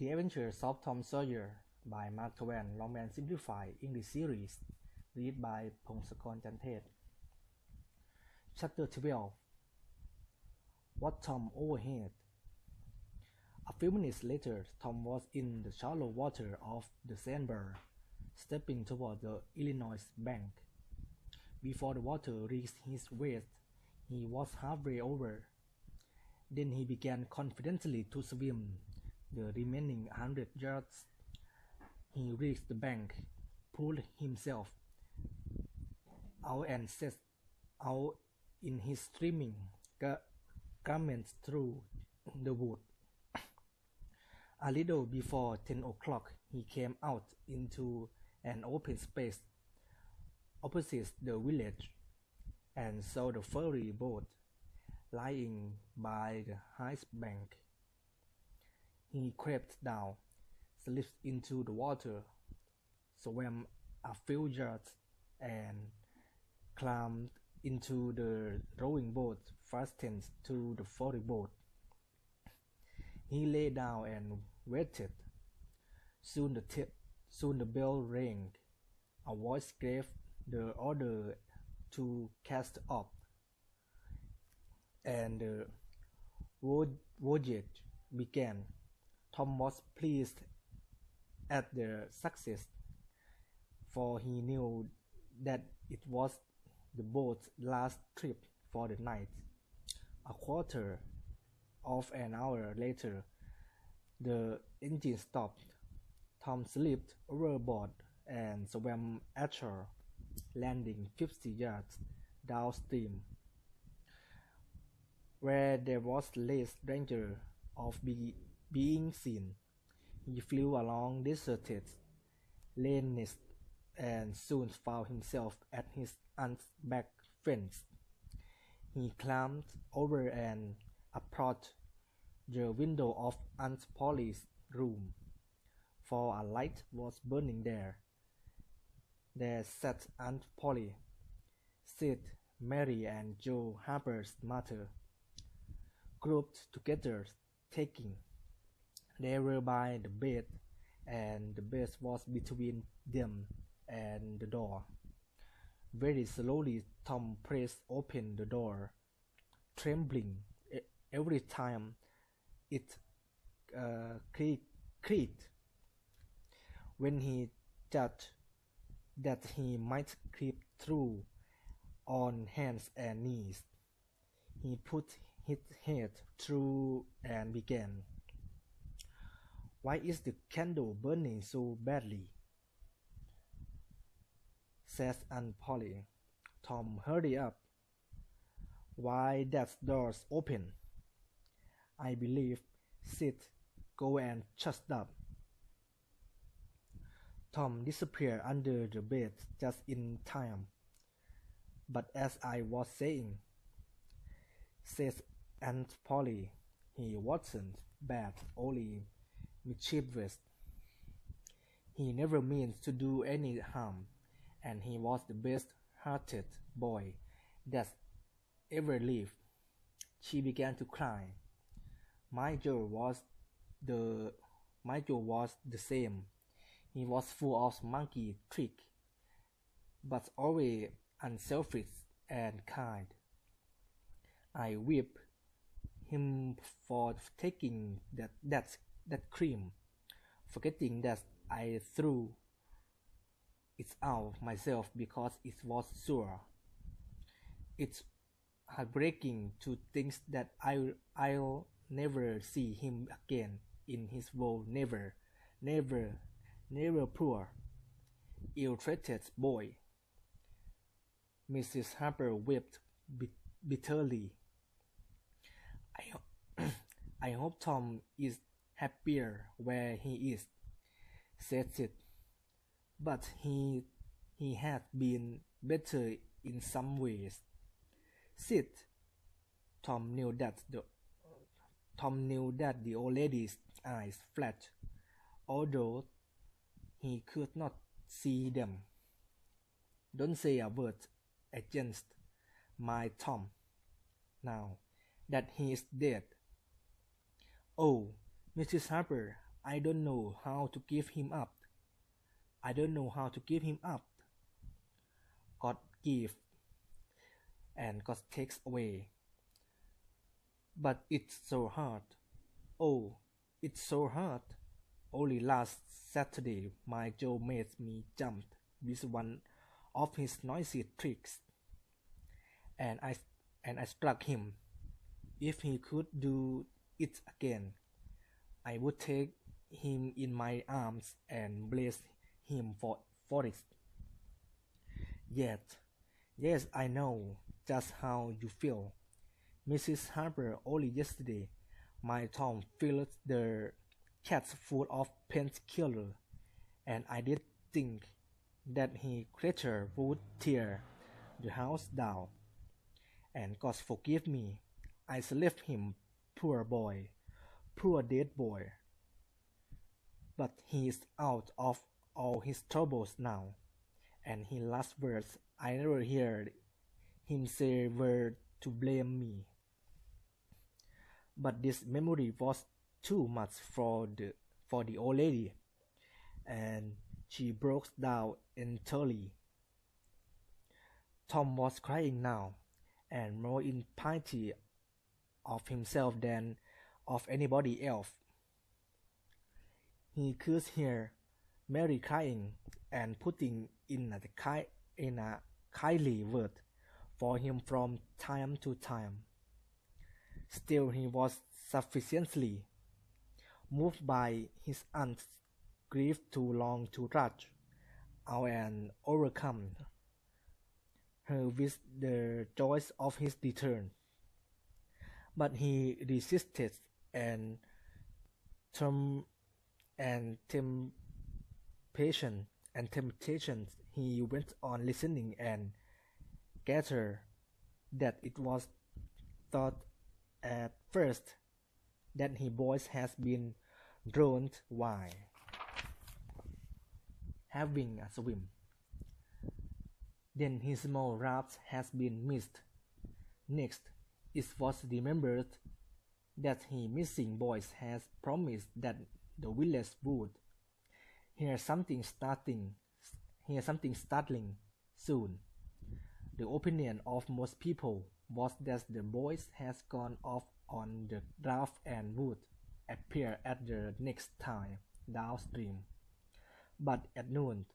The Adventures of Tom Sawyer by Mark Twain Longman Simplified English Series read by Pongsakorn Chantet. Chapter 12 What Tom Overheard. A few minutes later, Tom was in the shallow water of the sandbar, stepping toward the Illinois bank. Before the water reached his waist, he was halfway over. Then he began confidently to swim the remaining 100 yards. He reached the bank, pulled himself out and set out in his streaming garments through the wood. A little before 10 o'clock, he came out into an open space opposite the village and saw the ferry boat lying by the high bank. He crept down, slipped into the water, swam a few yards, and climbed into the rowing boat fastened to the ferry boat. He lay down and waited. Soon the bell rang. A voice gave the order to cast off, and the voyage began. Tom was pleased at the success, for he knew that it was the boat's last trip for the night. A quarter of an hour later, the engine stopped. Tom slipped overboard and swam ashore, landing 50 yards downstream, where there was less danger of being seen. He flew along deserted lanes and soon found himself at his aunt's back fence. He climbed over and approached the window of Aunt Polly's room, for a light was burning there. There sat Aunt Polly, Sid, Mary, and Joe Harper's mother, grouped together, talking. They were by the bed, and the bed was between them and the door. Very slowly, Tom pressed open the door, trembling every time it creaked. When he judged that he might creep through on hands and knees, he put his head through and began. "Why is the candle burning so badly?" says Aunt Polly. Tom, hurry up. "Why, that door's open." "I believe Sid, go and shut up." Tom disappeared under the bed just in time. "But as I was saying," says Aunt Polly, "he wasn't bad, only mischievous. He never meant to do any harm, and he was the best-hearted boy that ever lived." She began to cry. My Joe was the same. He was full of monkey trick, but always unselfish and kind. I whipped him for taking that cream, forgetting that I threw it out myself because it was sour. It's heartbreaking to think that I'll never see him again in his world. Never, never, never, poor, ill-treated boy. Mrs. Harper wept bitterly. I hope Tom is happier where he is," said Sid. "But he had been better in some ways." "Sid," Tom knew that the old lady's eyes flashed, although he could not see them. "Don't say a word against my Tom, now that he is dead." "Oh, Mrs. Harper, I don't know how to give him up. I don't know how to give him up. God gives and God takes away. But it's so hard. Oh, it's so hard. Only last Saturday my Joe made me jump with one of his noisy tricks, and I struck him. If he could do it again, I would take him in my arms and bless him for it. Yes, I know just how you feel, Mrs. Harper. Only yesterday, my Tom filled the cats full of painkiller, and I did think that his creature would tear the house down. And God forgive me, I left him, poor boy, poor dead boy. But he is out of all his troubles now, and his last words I never heard him say were to blame me. But this memory was too much for the old lady, and she broke down entirely. Tom was crying now, and more in pity of himself than of anybody else. He could hear Mary crying and putting in a kindly word for him from time to time. Still he was sufficiently moved by his aunt's grief too long to rush out and overcome her with the joys of his return. But he resisted, and temptation he went on listening and gathered that it was thought at first that his voice has been drowned while having a swim. Then his small raft has been missed. Next, it was remembered that his missing voice has promised that the village would hear something startling soon. The opinion of most people was that the voice has gone off on the raft and would appear at the next time downstream. But at noon,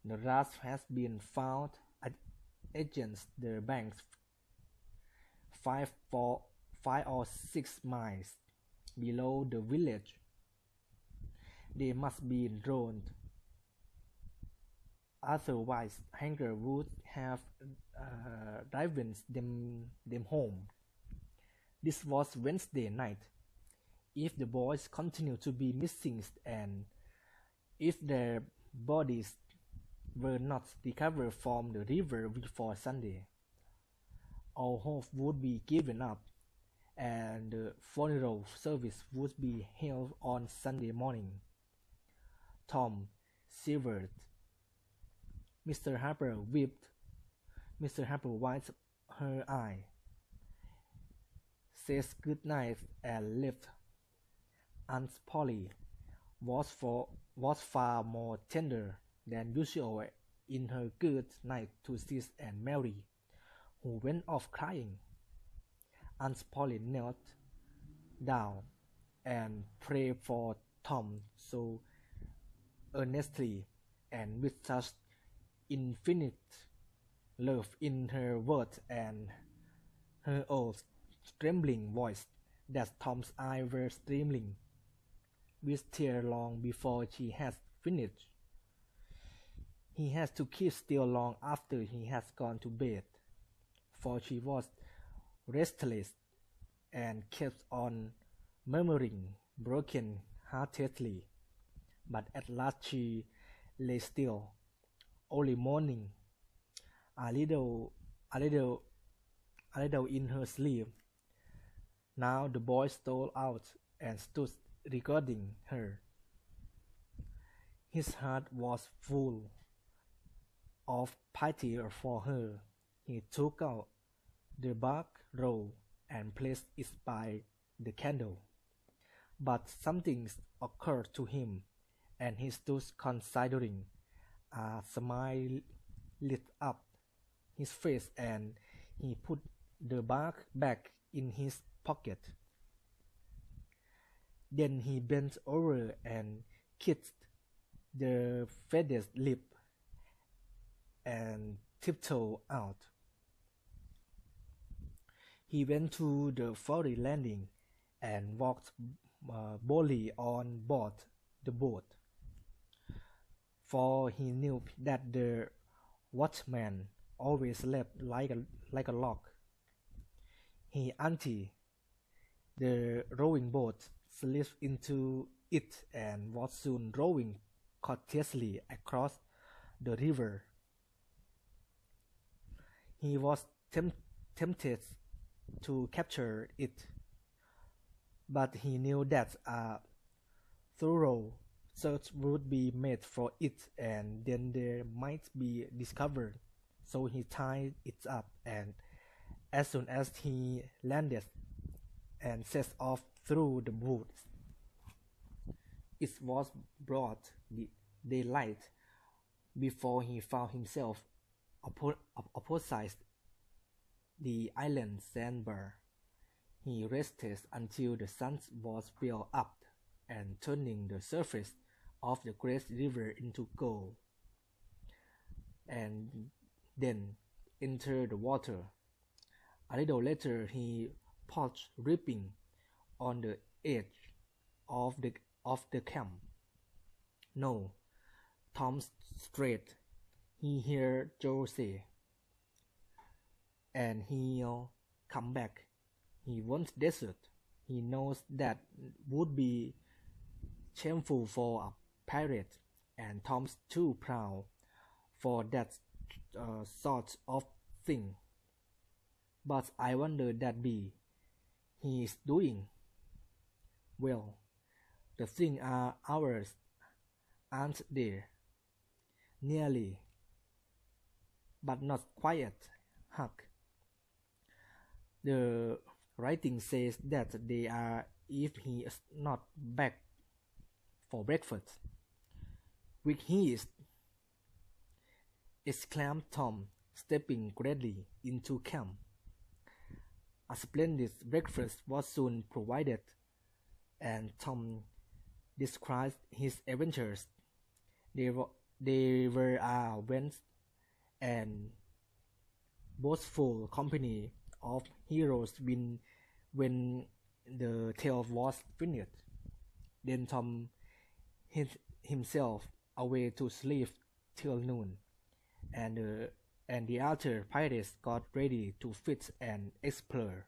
the raft has been found against the banks 5 or 6 miles below the village. They must be drowned. Otherwise, hunger would have driven them home. This was Wednesday night. If the boys continued to be missing and if their bodies were not recovered from the river before Sunday, all hope would be given up, and the funeral service would be held on Sunday morning. Tom shivered. Mr. Harper wept. Mr. Harper wiped her eye, said good night, and left. Aunt Polly was far more tender than usual in her good night to Sis and Mary, who went off crying. Aunt Polly knelt down and prayed for Tom so earnestly and with such infinite love in her words and her old trembling voice that Tom's eyes were streaming with tears long before she had finished. He had to keep still long after he had gone to bed, for she was restless and kept on murmuring broken-heartedly. But at last she lay still, only moaning a little in her sleep. Now the boy stole out and stood regarding her. His heart was full of pity for her. He took out the bark roll and placed it by the candle. But something occurred to him, and he stood considering. A smile lit up his face, and he put the bag back in his pocket. Then he bent over and kissed the faded lip and tiptoed out. He went to the ferry landing and walked boldly on board the boat, for he knew that the watchman always slept like a log. He untied the rowing boat, slipped into it, and was soon rowing courteously across the river. He was tempted to capture it, but he knew that a thorough search would be made for it, and then there might be discovered. So he tied it up, and as soon as he landed and set off through the woods, it was broad daylight before he found himself opposite the island sandbar. He rested until the sun was well up and turning the surface of the great river into gold, and then entered the water. A little later he paused, reaping on the edge of the camp. "No, Tom's straight," he heard Joe say, "and he'll come back. He won't desert. He knows that would be shameful for a pirate, and Tom's too proud for that sort of thing. But I wonder that he's doing well. The things are ours, aren't they? Nearly, but not quite. Huck. The writing says that they are if he is not back for breakfast, which he is," exclaimed Tom, stepping gladly into camp. A splendid breakfast was soon provided, and Tom described his adventures. They were a vast and boastful company of heroes when the tale was finished. Then Tom hid himself away to sleep till noon, and the other pirates got ready to feast and explore.